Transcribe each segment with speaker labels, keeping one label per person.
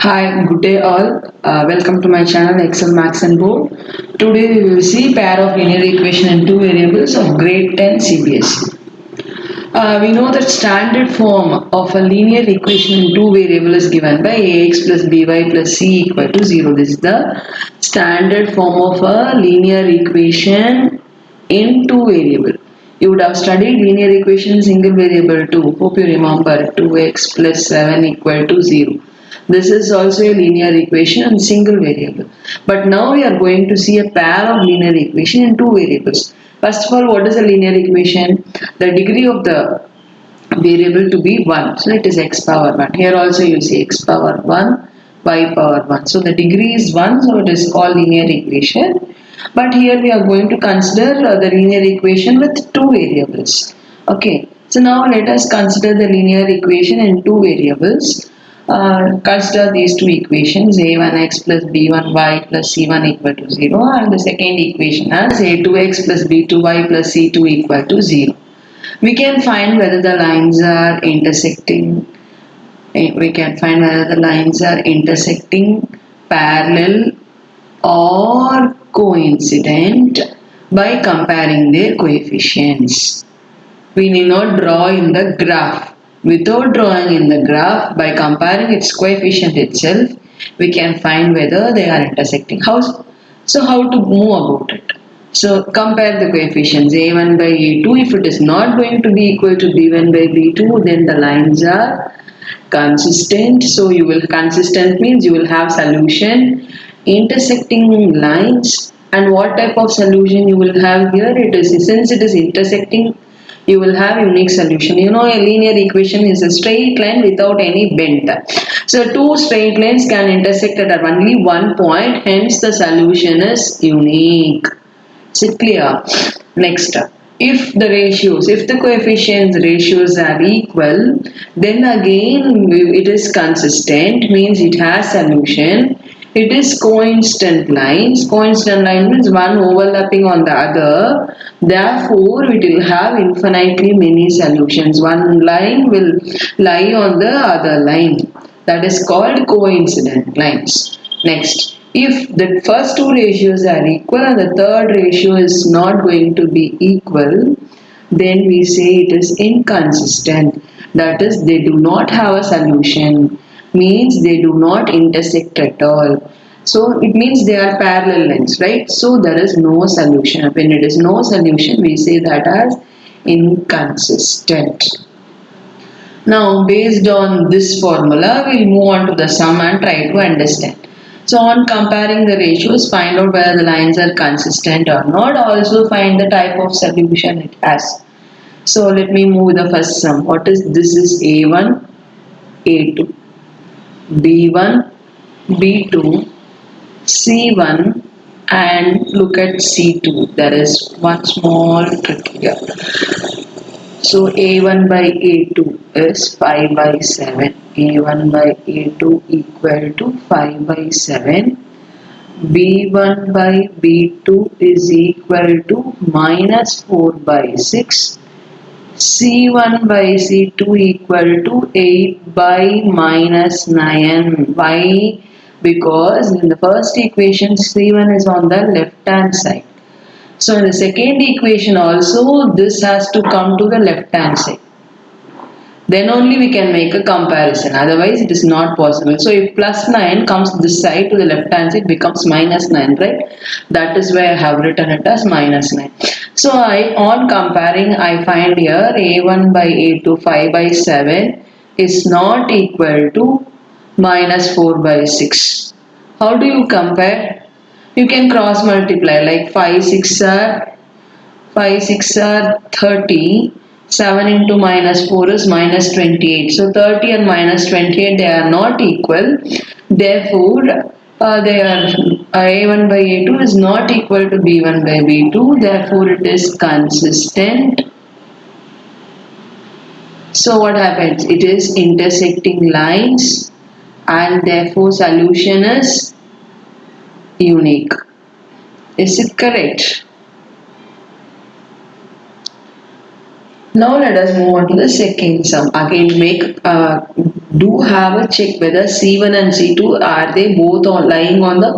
Speaker 1: Hi, good day all. Welcome to my channel Excel Max and Board. Today we will see pair of linear equation in two variables of grade 10 CBSE. We know that standard form of a linear equation in two variables is given by ax plus by plus c equal to 0. This is the standard form of a linear equation in two variable. You would have studied linear equation in single variable too. Hope you remember 2x plus 7 equal to 0. This is also a linear equation in single variable. But now we are going to see a pair of linear equation in two variables. First of all, what is a linear equation? The degree of the variable to be 1. So it is x power 1. Here also you see x power 1, y power 1. So the degree is 1, so it is called linear equation. But here we are going to consider the linear equation with two variables. Okay. So now let us consider the linear equation in two variables. Consider these two equations a1x plus b1y plus c1 equal to 0 and the second equation as a2x plus b2y plus c2 equal to 0. We can find whether the lines are intersecting. We can find whether the lines are intersecting, parallel or coincident by comparing their coefficients. We need not draw in the graph. Without drawing in the graph, by comparing its coefficient itself, we can find whether they are intersecting. How to move about it? So compare the coefficients a1 by a2. If it is not going to be equal to b1 by b2, then the lines are consistent. So you will consistent means you will have solution intersecting lines. And what type of solution you will have here? It is since it is intersecting, you will have unique solution. You know, a linear equation is a straight line without any bend. So two straight lines can intersect at only one point, hence the solution is unique. Is it clear? Next, if the coefficients ratios are equal, then again it is consistent, means it has solution. It is coincident lines. Coincident line means one overlapping on the other. Therefore, it will have infinitely many solutions. One line will lie on the other line. That is called coincident lines. Next, if the first two ratios are equal and the third ratio is not going to be equal, then we say it is inconsistent. That is, they do not have a solution, means they do not intersect at all. So it means they are parallel lines, right? So there is no solution. When it is no solution, we say that as inconsistent. Now, based on this formula, we'll move on to the sum and try to understand. So, on comparing the ratios, find out whether the lines are consistent or not. Also, find the type of solution it has. So, let me move the first sum. What is this? Is A1, A2, B1, B2, C1, and look at C2. There is one small trick here. So A1 by A2 is 5 by 7. A1 by A2 equal to 5 by 7. B1 by B2 is equal to minus 4 by 6. C1 by C2 equal to 8 by minus 9. Why? Because in the first equation C1 is on the left hand side. So in the second equation also this has to come to the left hand side. Then only we can make a comparison. Otherwise it is not possible. So if plus 9 comes this side to the left hand side, becomes minus 9, right? That is why I have written it as minus 9. So on comparing I find here A1 by A2 5 by 7 is not equal to minus 4 by 6. How do you compare? You can cross multiply, like 5 6 are 30. 7 into minus 4 is minus 28. So 30 and minus 28, they are not equal. Therefore, they are A1 by A2 is not equal to B1 by B2. Therefore, it is consistent. So what happens? It is intersecting lines and therefore solution is unique. Is it correct? Now let us move on to the second sum. Again, do have a check whether C1 and C2 are they both lying on the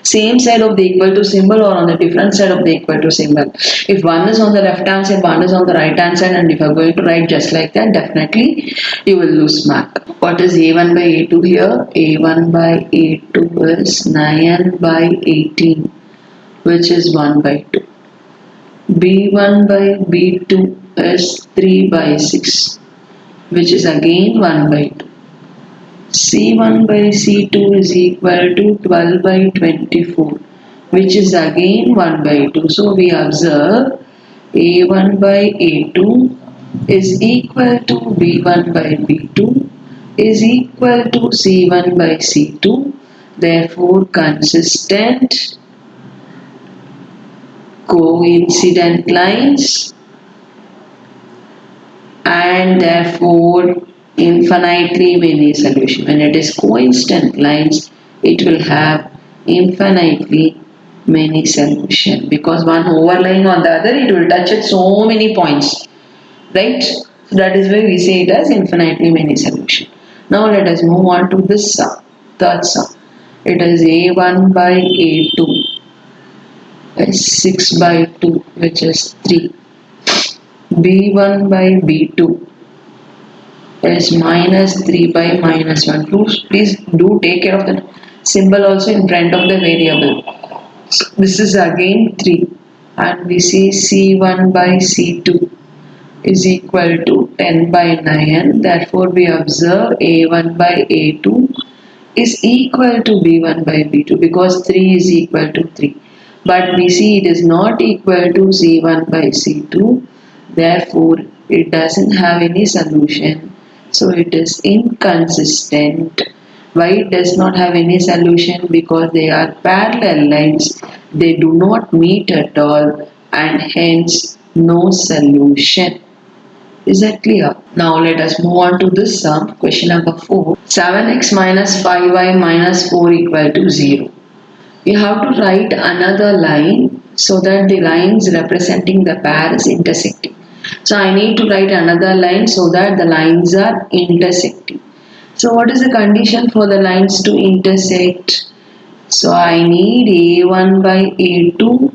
Speaker 1: same side of the equal to symbol or on the different side of the equal to symbol. If one is on the left hand side, one is on the right hand side, and if you are going to write just like that, definitely you will lose mark. What is A1 by A2 here? A1 by A2 is 9 by 18, which is 1 by 2. B1 by B2 is 3 by 6, which is again 1 by 2. C1 by C2 is equal to 12 by 24, which is again 1 by 2. So we observe A1 by A2 is equal to B1 by B2 is equal to C1 by C2. Therefore, consistent coincident lines, and therefore infinitely many solutions. When it is coincident lines, it will have infinitely many solutions because one overlying on the other, it will touch at so many points, right? So that is why we say it as infinitely many solutions. Now let us move on to this sum, third sum. It is A1 by A2 is 6 by 2, which is 3. B1 by B2 is minus 3 by minus 1. Please do take care of the symbol also in front of the variable. So this is again 3, and we see C1 by C2 is equal to 10 by 9. Therefore, we observe A1 by A2 is equal to B1 by B2 because 3 is equal to 3. But we see it is not equal to C1 by C2. Therefore, it doesn't have any solution. So it is inconsistent. Why it does not have any solution? Because they are parallel lines. They do not meet at all, and hence no solution. Is that clear? Now let us move on to this sum. Question number 4. 7x minus 5y minus 4 equal to 0. You have to write another line so that the lines representing the pair is intersecting. So I need to write another line so that the lines are intersecting. So what is the condition for the lines to intersect? So I need A1 by A2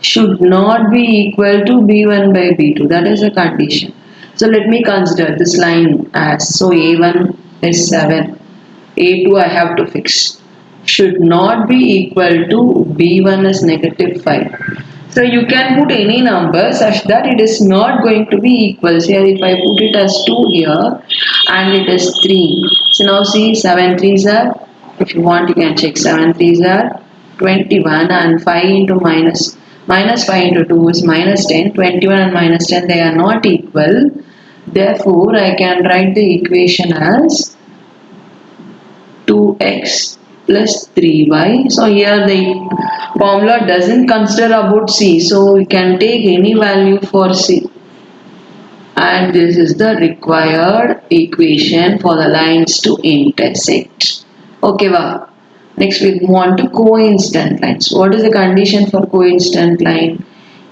Speaker 1: should not be equal to B1 by B2. That is the condition. So let me consider this line as, so A1 is 7, A2 I have to fix, should not be equal to B1 is negative 5. So you can put any number such that it is not going to be equal. Here if I put it as 2 here and it is 3. So now see 7 3s are, if you want you can check, 7 3s are 21 and 5 into minus 5 into 2 is minus 10. 21 and minus 10 they are not equal. Therefore I can write the equation as 2x plus 3y. So here the formula doesn't consider about c, so we can take any value for c, and this is the required equation for the lines to intersect. Okay, wow. Next we move on to coincident lines. What is the condition for coincident line?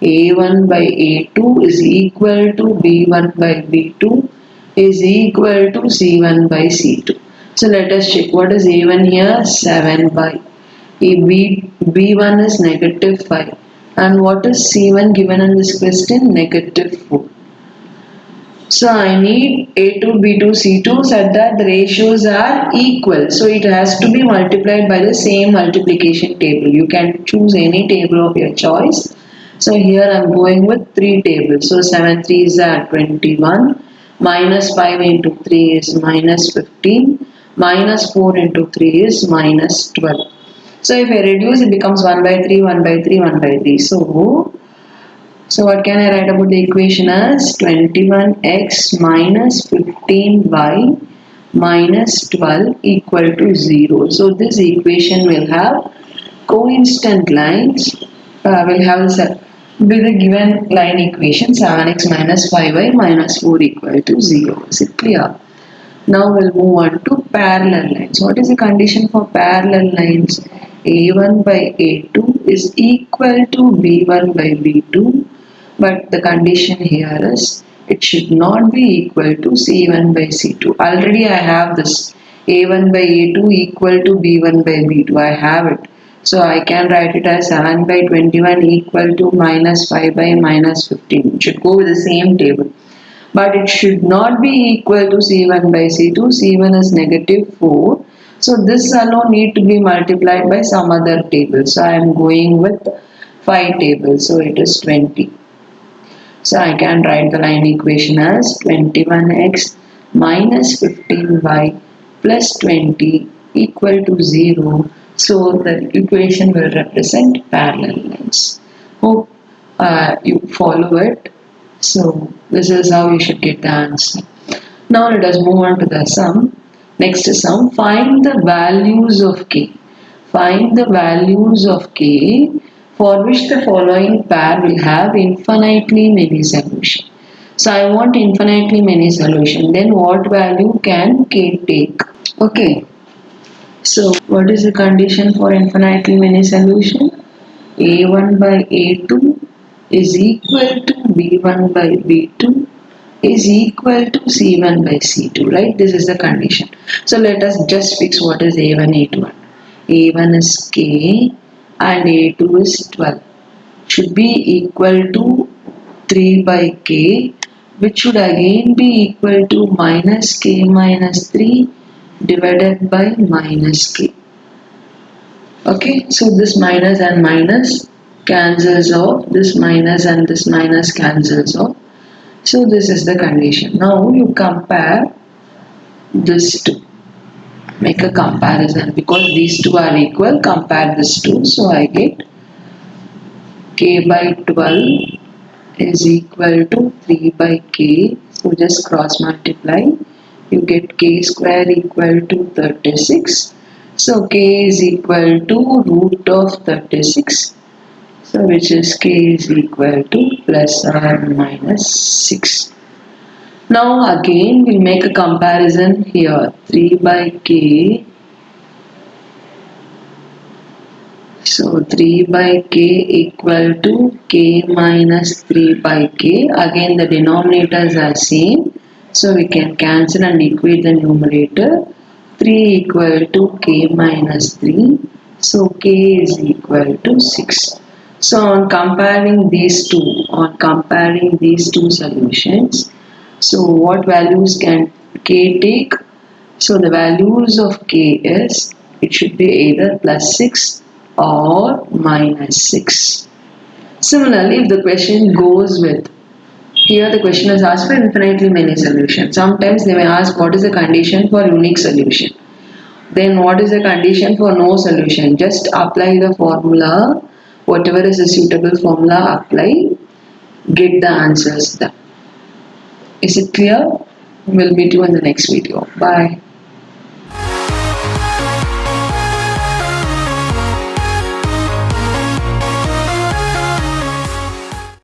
Speaker 1: A1 by A2 is equal to B1 by B2 is equal to C1 by C2. So let us check. What is A1 here? 7 by B1 is negative 5. And what is C1 given in this question? Negative 4. So I need A2, B2, C2 such that the ratios are equal. So it has to be multiplied by the same multiplication table. You can choose any table of your choice. So here I am going with 3 tables. So 7 3s are 21. Minus 5 into 3 is minus 15. Minus 4 into 3 is minus 12. So if I reduce, it becomes 1 by 3, 1 by 3, 1 by 3. So what can I write about the equation as 21x minus 15y minus 12 equal to 0. So this equation will have coincident lines, will have with the given line equation 7x minus 5y minus 4 equal to 0. Is it clear? Now we'll move on to parallel lines. What is the condition for parallel lines? A1 by A2 is equal to B1 by B2, but the condition here is it should not be equal to C1 by C2. Already I have this A1 by A2 equal to B1 by B2. I have it. So I can write it as 7 by 21 equal to minus 5 by minus 15. It should go with the same table. But it should not be equal to C1 by C2. C1 is negative 4. So this alone need to be multiplied by some other table. So I am going with 5 tables. So it is 20. So I can write the line equation as 21x minus 15y plus 20 equal to 0. So the equation will represent parallel lines. Hope you follow it. So this is how you should get the answer. Now let us move on to the sum. Next sum, find the values of k. Find the values of k for which the following pair will have infinitely many solutions. So I want infinitely many solutions. Then what value can k take? Okay. So what is the condition for infinitely many solution? A1 by A2 is equal to B1 by B2 is equal to C1 by C2, right? This is the condition. So let us just fix what is A1, A2. A1 is K and A2 is 12. Should be equal to 3 by K, which should again be equal to minus K minus 3 divided by minus K. Okay, so this minus and minus cancels off, this minus and this minus cancels off. So this is the condition. Now you compare this two. Make a comparison because these two are equal. Compare this two. So I get k by 12 is equal to 3 by k. So just cross multiply. You get k square equal to 36. So k is equal to root of 36. So which is k is equal to plus or minus 6. Now again we'll make a comparison here. 3 by k. So 3 by k equal to k minus 3 by k. Again the denominators are same. So we can cancel and equate the numerator. 3 equal to k minus 3. So k is equal to 6. So on comparing these two solutions, so what values can k take? So the values of k is, it should be either plus 6 or minus 6. Similarly, if the question goes with, here the question is asked for infinitely many solutions. Sometimes they may ask what is the condition for unique solution. Then what is the condition for no solution? Just apply the formula, whatever is a suitable formula, apply, get the answers done. Is it clear? We'll meet you in the next video. Bye.